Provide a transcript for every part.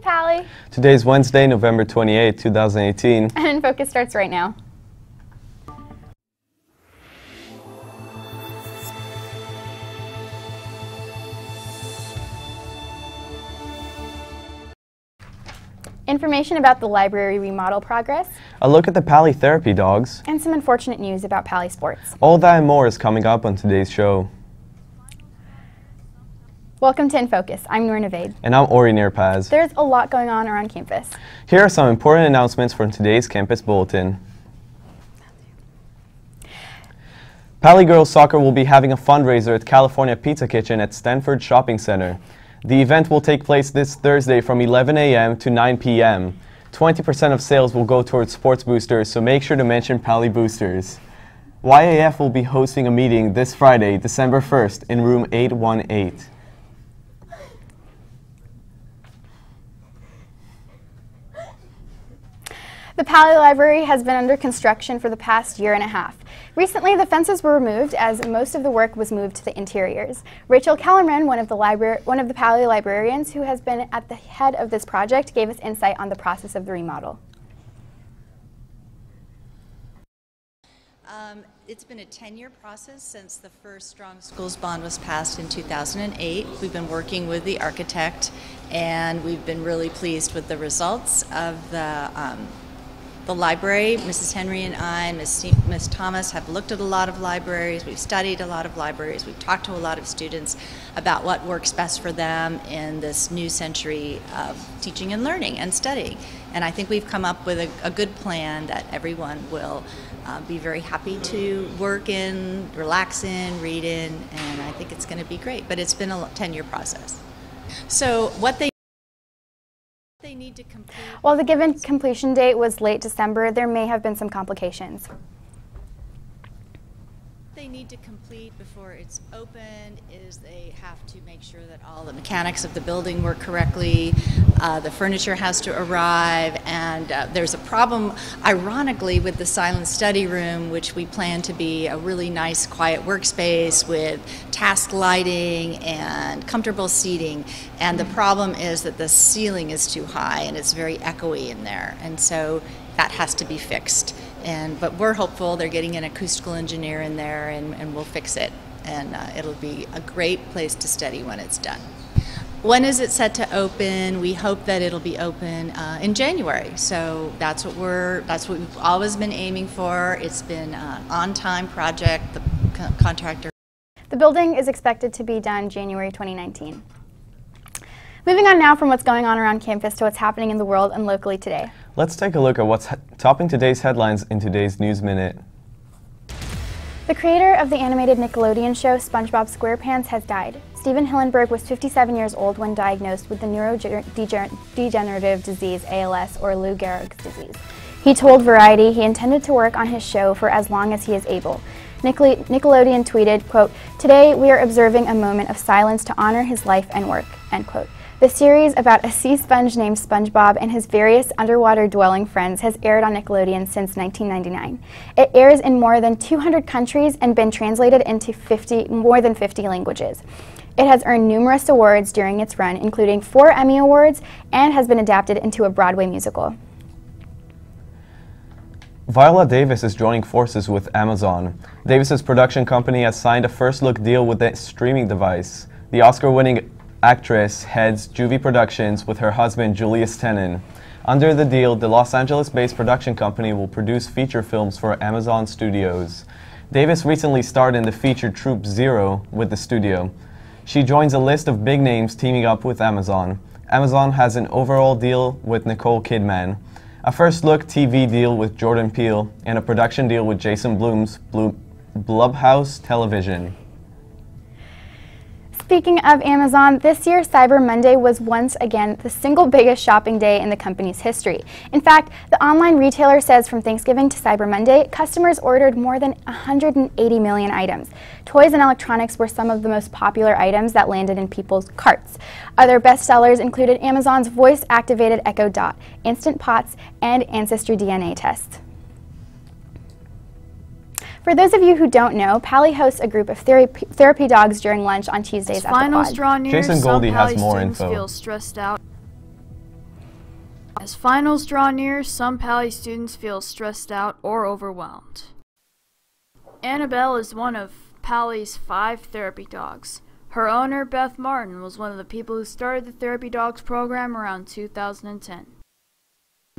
Pally. Today is Wednesday, November 28, 2018. And INFocus starts right now. Information about the library remodel progress. A look at the Pally therapy dogs. And some unfortunate news about Pally sports. All that and more is coming up on today's show. Welcome to INFocus. I'm Noor Navaid. And I'm Ori Nirpaz. There's a lot going on around campus. Here are some important announcements from today's campus bulletin. Pally Girls Soccer will be having a fundraiser at California Pizza Kitchen at Stanford Shopping Center. The event will take place this Thursday from 11 a.m. to 9 p.m. 20% of sales will go towards sports boosters, so make sure to mention Pally Boosters. YAF will be hosting a meeting this Friday, December 1st, in room 818. The Pally Library has been under construction for the past year and a half. Recently, the fences were removed as most of the work was moved to the interiors. Rachel Kellerman, one of the Pally librarians who has been at the head of this project, gave us insight on the process of the remodel. It's been a 10-year process since the first Strong Schools Bond was passed in 2008. We've been working with the architect, and we've been really pleased with the results of the library. Mrs. Henry and I and Ms. Thomas have looked at a lot of libraries. We've studied a lot of libraries. We've talked to a lot of students about what works best for them in this new century of teaching and learning and studying. And I think we've come up with a good plan that everyone will be very happy to work in, relax in, read in, and I think it's going to be great. But it's been a 10-year process. So what they need to complete. While the given completion date was late December, there may have been some complications. They need to complete before it's open is they have to make sure that all the mechanics of the building work correctly, the furniture has to arrive, and there's a problem, ironically, with the silent study room, which we plan to be a really nice, quiet workspace with task lighting and comfortable seating, and the problem is that the ceiling is too high and it's very echoey in there, and so that has to be fixed. But we're hopeful. They're getting an acoustical engineer in there, and we'll fix it. And it'll be a great place to study when it's done. When is it set to open? We hope that it'll be open in January. So that's what we've always been aiming for. It's been an on-time project. The contractor. The building is expected to be done January 2019. Moving on now from what's going on around campus to what's happening in the world and locally today. Let's take a look at what's topping today's headlines in today's News Minute. The creator of the animated Nickelodeon show SpongeBob SquarePants has died. Steven Hillenburg was 57 years old when diagnosed with the neurodegenerative disease ALS, or Lou Gehrig's disease. He told Variety he intended to work on his show for as long as he is able. Nickelodeon tweeted, quote, "Today we are observing a moment of silence to honor his life and work," end quote. The series about a sea sponge named SpongeBob and his various underwater dwelling friends has aired on Nickelodeon since 1999. It airs in more than 200 countries and been translated into more than 50 languages. It has earned numerous awards during its run, including 4 Emmy Awards, and has been adapted into a Broadway musical. Viola Davis is joining forces with Amazon. Davis's production company has signed a first-look deal with the streaming device. The Oscar-winning actress heads Juvie Productions with her husband Julius Tenen. Under the deal, the Los Angeles-based production company will produce feature films for Amazon Studios. Davis recently starred in the feature Troop Zero with the studio. She joins a list of big names teaming up with Amazon. Amazon has an overall deal with Nicole Kidman, a first-look TV deal with Jordan Peele, and a production deal with Jason Blum's Blumhouse Television. Speaking of Amazon, this year Cyber Monday was once again the single biggest shopping day in the company's history. In fact, the online retailer says from Thanksgiving to Cyber Monday, customers ordered more than 180 million items. Toys and electronics were some of the most popular items that landed in people's carts. Other bestsellers included Amazon's voice-activated Echo Dot, Instant Pots, and Ancestry DNA tests. For those of you who don't know, Pally hosts a group of therapy dogs during lunch on Tuesdays at the Finals Quad. draw near, Jason Goldie has more info. Feel stressed out. As finals draw near, some Pally students feel stressed out or overwhelmed. Annabelle is one of Pally's 5 therapy dogs. Her owner, Beth Martin, was one of the people who started the Therapy Dogs program around 2010.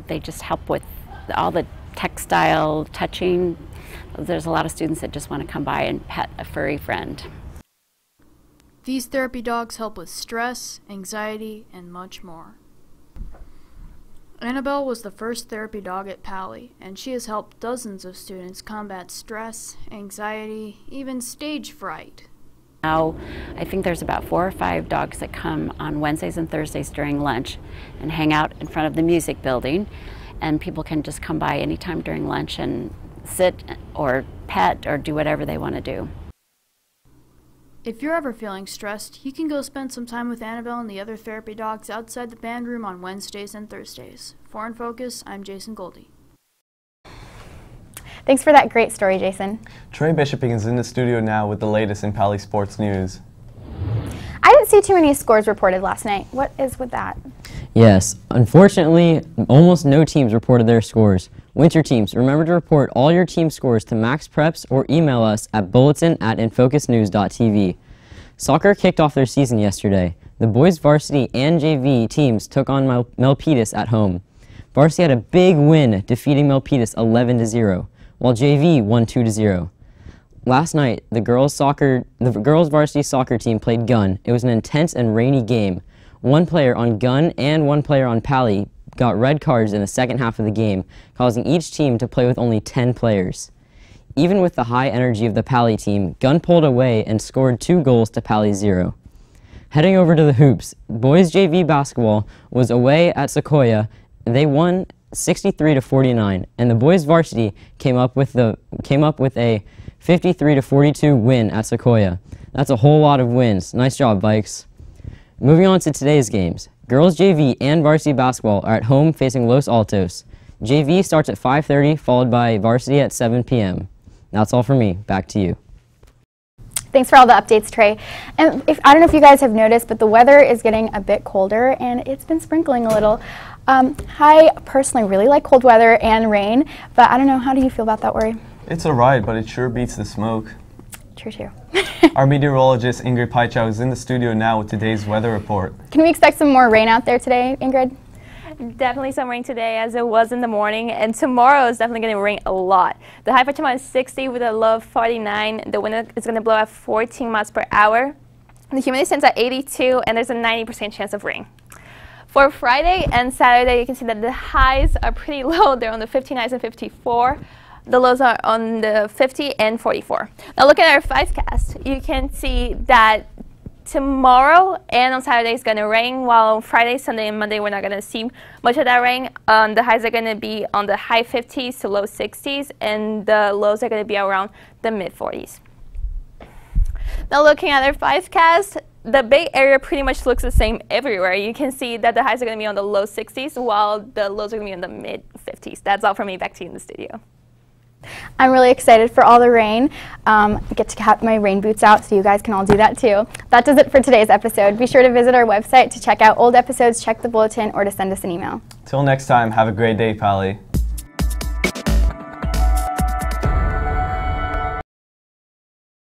They just help with all the textile touching. There's a lot of students that just want to come by and pet a furry friend. These therapy dogs help with stress, anxiety, and much more. Annabelle was the first therapy dog at Pally, and she has helped dozens of students combat stress, anxiety, even stage fright. Now, I think there's about 4 or 5 dogs that come on Wednesdays and Thursdays during lunch and hang out in front of the music building, and people can just come by anytime during lunch and sit or pet or do whatever they want to do. If you're ever feeling stressed, you can go spend some time with Annabelle and the other therapy dogs outside the band room on Wednesdays and Thursdays. For INFocus, I'm Jason Goldie. Thanks for that great story, Jason. Trey Bishoping is in the studio now with the latest in Pally sports news. I didn't see too many scores reported last night. What is with that? Yes, unfortunately, almost no teams reported their scores. Winter teams, remember to report all your team scores to Max Preps or email us at bulletin@infocusnews.tv. Soccer kicked off their season yesterday. The boys varsity and JV teams took on Milpitas at home. Varsity had a big win, defeating Milpitas 11-0, while JV won 2-0. Last night, the girls' varsity soccer team played Gun. It was an intense and rainy game. One player on Gun and one player on Pally got red cards in the second half of the game, causing each team to play with only 10 players. Even with the high energy of the Pally team, Gun pulled away and scored 2 goals to Pally's 0. Heading over to the hoops, boys JV basketball was away at Sequoia. They won 63-49, and the boys varsity came up with a 53-42 win at Sequoia. That's a whole lot of wins. Nice job, Vikes. Moving on to today's games. Girls JV and varsity basketball are at home facing Los Altos. JV starts at 5:30, followed by varsity at 7 p.m. That's all for me. Back to you. Thanks for all the updates, Trey. And I don't know if you guys have noticed, but the weather is getting a bit colder and it's been sprinkling a little. I personally really like cold weather and rain, but I don't know, how do you feel about that, Ori? It's alright, but it sure beats the smoke. True, too. Our meteorologist Ingrid Paichow is in the studio now with today's weather report. Can we expect some more rain out there today, Ingrid? Definitely some rain today, as it was in the morning, and tomorrow is definitely going to rain a lot. The high for tomorrow is 60 with a low of 49. The wind is going to blow at 14 miles per hour. The humidity stands at 82, and there's a 90% chance of rain. For Friday and Saturday, you can see that the highs are pretty low. They're on the 59s and 54. The lows are on the 50 and 44. Now looking at our 5cast, you can see that tomorrow and on Saturday is going to rain, while on Friday, Sunday, and Monday we're not going to see much of that rain. The highs are going to be on the high 50s to low 60s, and the lows are going to be around the mid 40s. Now looking at our 5cast, the Bay Area pretty much looks the same everywhere. You can see that the highs are going to be on the low 60s, while the lows are going to be in the mid 50s. That's all from me. Back to you in the studio. I'm really excited for all the rain. Get to have my rain boots out so you guys can all do that too. That does it for today's episode. Be sure to visit our website to check out old episodes, check the bulletin, or to send us an email. Till next time, have a great day, Pally.